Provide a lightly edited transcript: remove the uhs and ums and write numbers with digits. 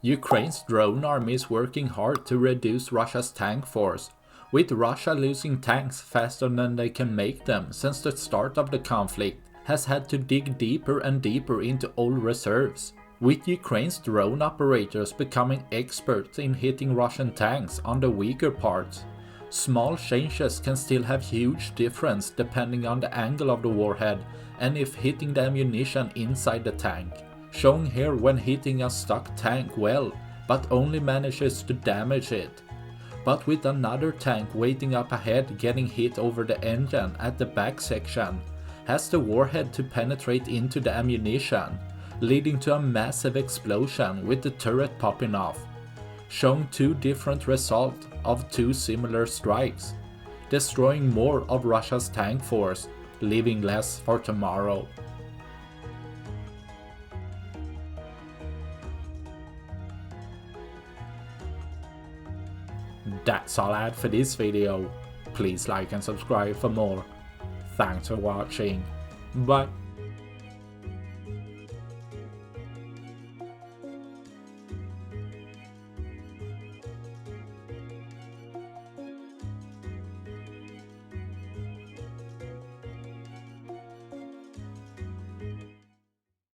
Ukraine's drone army is working hard to reduce Russia's tank force, with Russia losing tanks faster than they can make them since the start of the conflict, has had to dig deeper and deeper into old reserves, with Ukraine's drone operators becoming experts in hitting Russian tanks on the weaker parts. Small changes can still have huge difference depending on the angle of the warhead and if hitting the ammunition inside the tank. Shown here when hitting a stuck tank well, but only manages to damage it. But with another tank waiting up ahead getting hit over the engine at the back section, has the warhead to penetrate into the ammunition, leading to a massive explosion with the turret popping off. Showing two different results of two similar strikes, destroying more of Russia's tank force, leaving less for tomorrow. That's all I had for this video. Please like and subscribe for more. Thanks for watching. Bye.